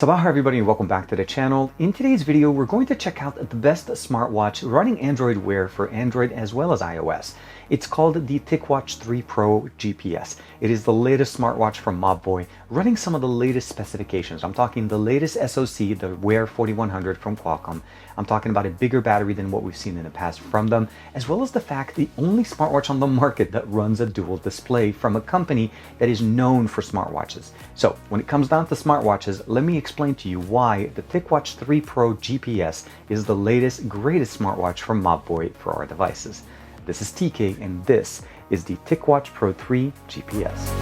Sabah everybody and welcome back to the channel. In today's video, we're going to check out the best smartwatch running Android Wear for Android as well as iOS. It's called the Ticwatch 3 Pro GPS. It is the latest smartwatch from Mobvoi, running some of the latest specifications. I'm talking the latest SoC, the Wear 4100 from Qualcomm. I'm talking about a bigger battery than what we've seen in the past from them, as well as the fact the only smartwatch on the market that runs a dual display from a company that is known for smartwatches. So when it comes down to smartwatches, let me explain to you why the Ticwatch 3 Pro GPS is the latest, greatest smartwatch from Mobvoi for our devices. This is TK and this is the Ticwatch Pro 3 GPS.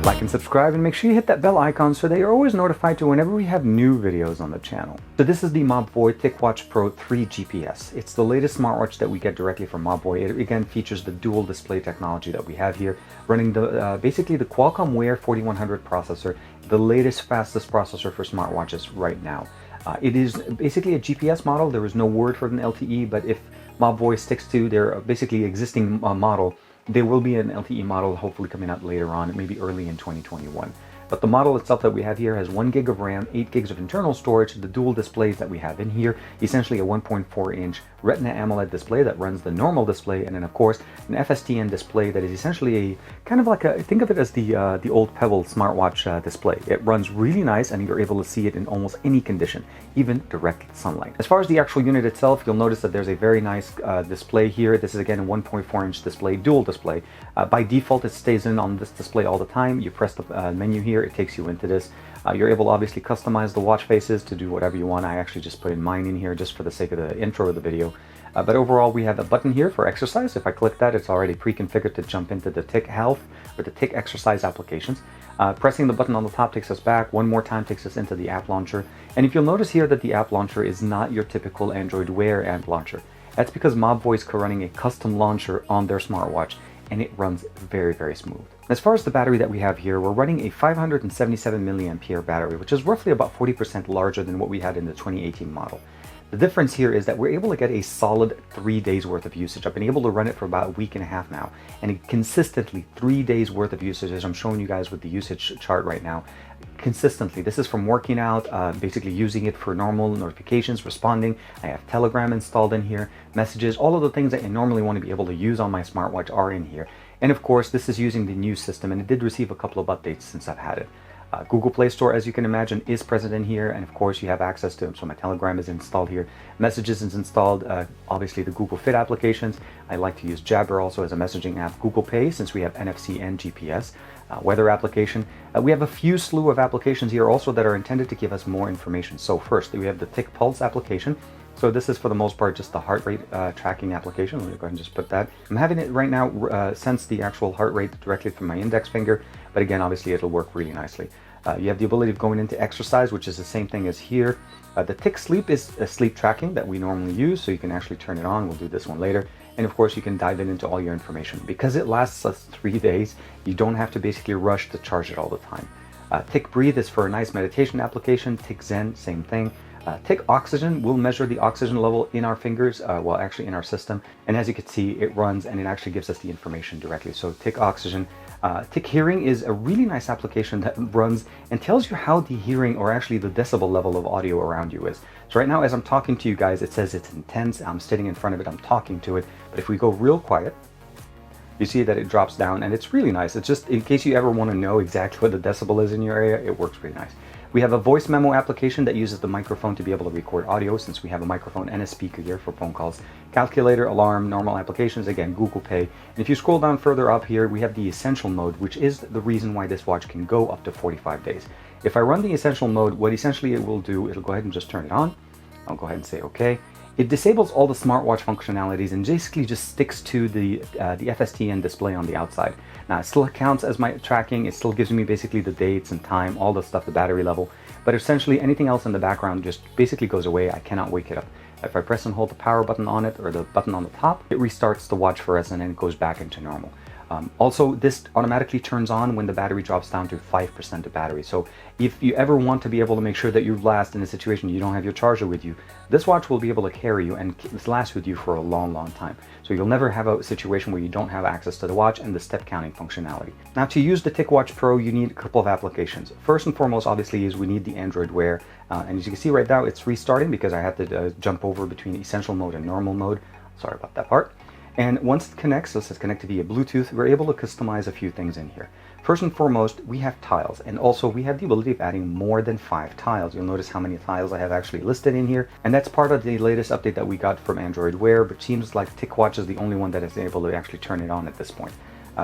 Like and subscribe and make sure you hit that bell icon so that you're always notified to whenever we have new videos on the channel. So this is the Mobvoi Ticwatch Pro 3 GPS. It's the latest smartwatch that we get directly from Mobvoi. It again features the dual display technology that we have here, running the basically the Qualcomm Wear 4100 processor, the latest fastest processor for smartwatches right now. It is basically a GPS model. There is no word for an LTE, but if Mobvoi sticks to their basically existing model, there will be an LTE model hopefully coming out later on, maybe early in 2021. But the model itself that we have here has 1 gig of RAM, 8 gigs of internal storage. The dual displays that we have in here, essentially a 1.4-inch Retina AMOLED display that runs the normal display, and then of course an FSTN display that is essentially a kind of like a, think of it as the old Pebble smartwatch display. It runs really nice and you're able to see it in almost any condition, even direct sunlight. As far as the actual unit itself, you'll notice that there's a very nice display here. This is again a 1.4-inch display, dual display. By default, it stays in on this display all the time. You press the menu here, it takes you into this. You're able to obviously customize the watch faces to do whatever you want. I actually just put in mine in here just for the sake of the intro of the video. But overall, we have a button here for exercise. If I click that, it's already pre-configured to jump into the Tic Health or the Tic Exercise applications. Pressing the button on the top takes us back. One more time takes us into the app launcher. And if you'll notice here that the app launcher is not your typical Android Wear app launcher. That's because Mobvoi is running a custom launcher on their smartwatch, and it runs very, very smooth. As far as the battery that we have here, we're running a 577 milliampere battery, which is roughly about 40% larger than what we had in the 2018 model. The difference here is that we're able to get a solid 3 days worth of usage. I've been able to run it for about a week and a half now, and consistently 3 days worth of usage, as I'm showing you guys with the usage chart right now. Consistently, this is from working out, basically using it for normal notifications, responding. I have Telegram installed in here, messages, all of the things that I normally want to be able to use on my smartwatch are in here. And of course, this is using the new system, and it did receive a couple of updates since I've had it. Google Play Store, as you can imagine, is present in here, and of course you have access to them. So my Telegram is installed here, Messages is installed, obviously the Google Fit applications. I like to use Jabber also as a messaging app. Google Pay, since we have NFC and GPS. Weather application. We have a few slew of applications here also that are intended to give us more information. So first, we have the Tic Pulse application. So this is for the most part just the heart rate tracking application. Let me go ahead and just put that. I'm having it right now sense the actual heart rate directly from my index finger, but again, obviously it'll work really nicely. You have the ability of going into exercise, which is the same thing as here. The Tic Sleep is a sleep tracking that we normally use, so you can actually turn it on. We'll do this one later. And of course, you can dive into all your information. Because it lasts us 3 days, you don't have to basically rush to charge it all the time. Tic Breathe is for a nice meditation application. Tic Zen, same thing. Tic Oxygen will measure the oxygen level in our fingers, well actually in our system, and as you can see it runs and it actually gives us the information directly. So Tic Oxygen. Tic Hearing is a really nice application that runs and tells you how the hearing or actually the decibel level of audio around you is. So right now as I'm talking to you guys, it says it's intense. I'm sitting in front of it, I'm talking to it, but if we go real quiet, you see that it drops down, and it's really nice. It's just in case you ever want to know exactly what the decibel is in your area, it works really nice. We have a voice memo application that uses the microphone to be able to record audio, since we have a microphone and a speaker here for phone calls. Calculator, alarm, normal applications, again, Google Pay. And if you scroll down further up here, we have the essential mode, which is the reason why this watch can go up to 45 days. If I run the essential mode, what essentially it will do, it'll go ahead and just turn it on. I'll go ahead and say okay. It disables all the smartwatch functionalities and basically just sticks to the FSTN display on the outside. Now, it still counts as my tracking. It still gives me basically the dates and time, all the stuff, the battery level. But essentially, anything else in the background just basically goes away. I cannot wake it up. If I press and hold the power button on it or the button on the top, it restarts the watch for us and then it goes back into normal. Also, this automatically turns on when the battery drops down to 5% of battery. So if you ever want to be able to make sure that you last in a situation you don't have your charger with you, this watch will be able to carry you and last with you for a long time. So you'll never have a situation where you don't have access to the watch and the step counting functionality. Now, to use the Ticwatch Pro, you need a couple of applications. First and foremost, obviously, is we need the Android Wear. And as you can see right now, it's restarting because I had to jump over between essential mode and normal mode. Sorry about that part. And once it connects, this is connected via Bluetooth, we're able to customize a few things in here. First and foremost, we have tiles, and also we have the ability of adding more than 5 tiles. You'll notice how many tiles I have actually listed in here, and that's part of the latest update that we got from Android Wear, but seems like Ticwatch is the only one that is able to actually turn it on at this point.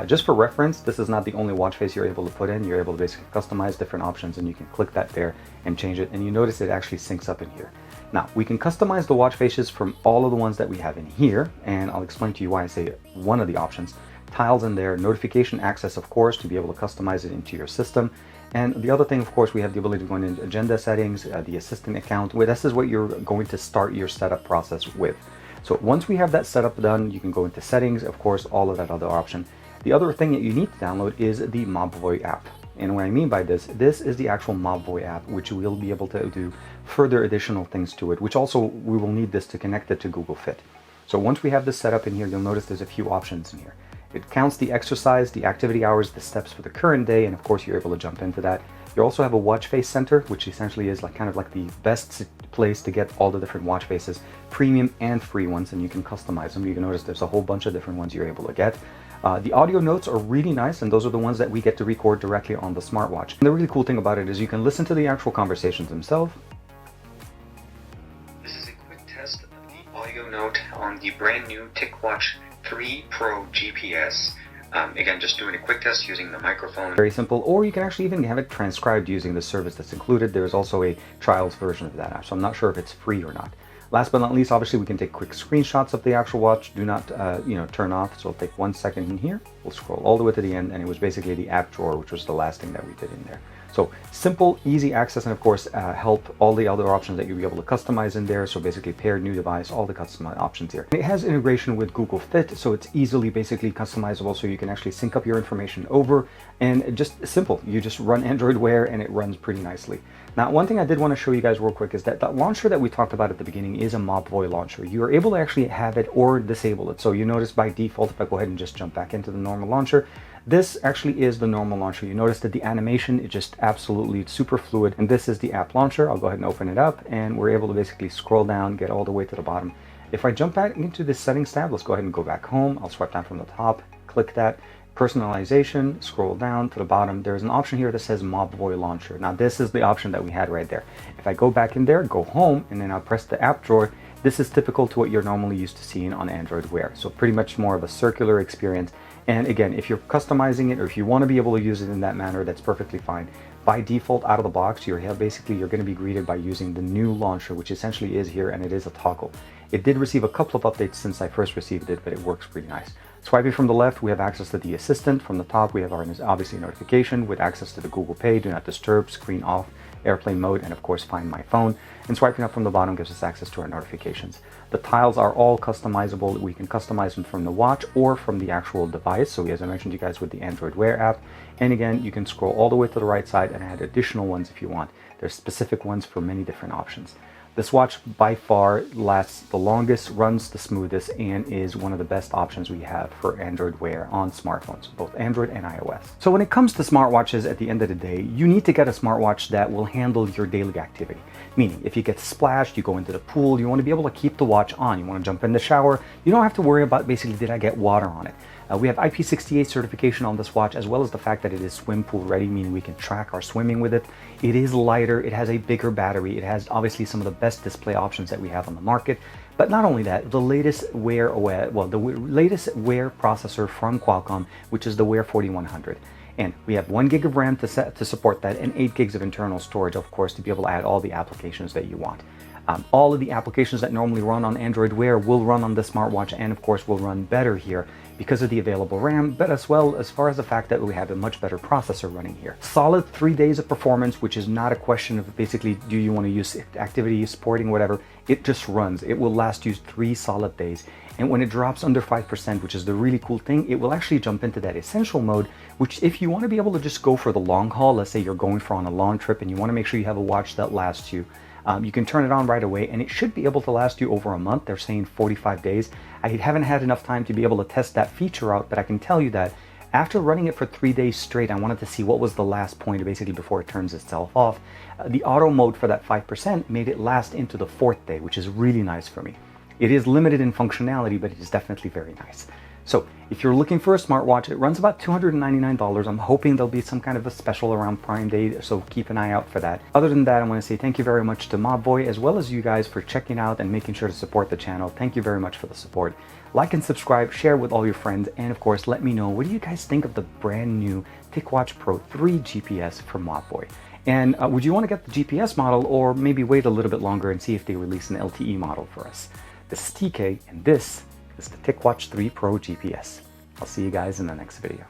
Just for reference, this is not the only watch face you're able to put in. You're able to basically customize different options, and you can click that there and change it, and you notice it actually syncs up in here. Now, we can customize the watch faces from all of the ones that we have in here, and I'll explain to you why I say one of the options. Tiles in there, notification access, of course, to be able to customize it into your system. And the other thing, of course, we have the ability to go into agenda settings, the assistant account. This is what you're going to start your setup process with. So once we have that setup done, you can go into settings, of course, all of that other option. The other thing that you need to download is the Mobvoi app. And what I mean by this is the actual Mobvoi app, which we'll be able to do further additional things to it, which also we will need this to connect it to Google Fit. So once we have this set up in here, you'll notice there's a few options in here. It counts the exercise, the activity hours, the steps for the current day, and of course you're able to jump into that. You also have a watch face center, which essentially is like kind of like the best place to get all the different watch faces, premium and free ones, and you can customize them. You can notice there's a whole bunch of different ones you're able to get. The audio notes are really nice, and those are the ones that we get to record directly on the smartwatch. And the really cool thing about it is you can listen to the actual conversations themselves. This is a quick test of the audio note on the brand new Ticwatch 3 Pro GPS. Again, just doing a quick test using the microphone. Very simple, or you can actually even have it transcribed using the service that's included. There's also a trials version of that app, so I'm not sure if it's free or not. Last but not least, obviously, we can take quick screenshots of the actual watch. Do not, turn off. So it'll take 1 second in here. We'll scroll all the way to the end, and it was basically the app drawer, which was the last thing that we did in there. So simple, easy access, and of course, help all the other options that you'll be able to customize in there. So basically, paired new device, all the customized options here. It has integration with Google Fit, so it's easily basically customizable. So you can actually sync up your information over, and just simple. You just run Android Wear, and it runs pretty nicely. Now, one thing I did want to show you guys real quick is that the launcher that we talked about at the beginning is a Mobvoi launcher. You are able to actually have it or disable it. So you notice by default, if I go ahead and just jump back into the normal launcher, this actually is the normal launcher. You notice that the animation is just absolutely super fluid, and this is the app launcher. I'll go ahead and open it up, and we're able to basically scroll down, get all the way to the bottom. If I jump back into this settings tab, let's go ahead and go back home. I'll swipe down from the top, click that. Personalization, scroll down to the bottom. There's an option here that says Mobvoi launcher. Now this is the option that we had right there. If I go back in there, go home, and then I'll press the app drawer, this is typical to what you're normally used to seeing on Android Wear. So pretty much more of a circular experience. And again, if you're customizing it, or if you want to be able to use it in that manner, that's perfectly fine. By default, out of the box, you're going to be greeted by using the new launcher, which essentially is here, and it is a toggle. It did receive a couple of updates since I first received it, but it works pretty nice. Swiping from the left, we have access to the assistant. From the top, we have our obviously notification with access to the Google Pay, do not disturb, screen off, airplane mode, and of course find my phone. And swiping up from the bottom gives us access to our notifications. The tiles are all customizable. We can customize them from the watch or from the actual device. So as I mentioned to you guys with the Android Wear app. And again, you can scroll all the way to the right side and add additional ones if you want. There's specific ones for many different options. This watch by far lasts the longest, runs the smoothest, and is one of the best options we have for Android Wear on smartphones, both Android and iOS. So when it comes to smartwatches, at the end of the day, you need to get a smartwatch that will handle your daily activity. Meaning, if you get splashed, you go into the pool, you want to be able to keep the watch on. You want to jump in the shower, you don't have to worry about basically, did I get water on it? We have IP68 certification on this watch, as well as the fact that it is swim pool ready, meaning we can track our swimming with it. It is lighter, it has a bigger battery, it has obviously some of the best display options that we have on the market. But not only that, the latest Wear processor from Qualcomm, which is the Wear 4100. And we have 1 gig of RAM to support that, and 8 gigs of internal storage, of course, to be able to add all the applications that you want. All of the applications that normally run on Android Wear will run on the smartwatch, and of course will run better here because of the available RAM, but as well as far as the fact that we have a much better processor running here. Solid 3 days of performance, which is not a question of basically do you want to use activity, sporting, whatever. It just runs. It will last you 3 solid days. And when it drops under 5%, which is the really cool thing, it will actually jump into that essential mode, which if you want to be able to just go for the long haul, let's say you're going for on a long trip and you want to make sure you have a watch that lasts you, you can turn it on right away and it should be able to last you over a month. They're saying 45 days. I haven't had enough time to be able to test that feature out, but I can tell you that after running it for 3 days straight, I wanted to see what was the last point basically before it turns itself off. The auto mode for that 5% made it last into the 4th day, which is really nice for me. It is limited in functionality, but it is definitely very nice. So if you're looking for a smartwatch, it runs about $299. I'm hoping there'll be some kind of a special around Prime Day, so keep an eye out for that. Other than that, I want to say thank you very much to Mobvoi, as well as you guys for checking out and making sure to support the channel. Thank you very much for the support. Like and subscribe, share with all your friends, and of course, let me know, what do you guys think of the brand new Ticwatch Pro 3 GPS from Mobvoi? And would you want to get the GPS model, or maybe wait a little bit longer and see if they release an LTE model for us? This is TK, and this is the Ticwatch 3 Pro GPS. I'll see you guys in the next video.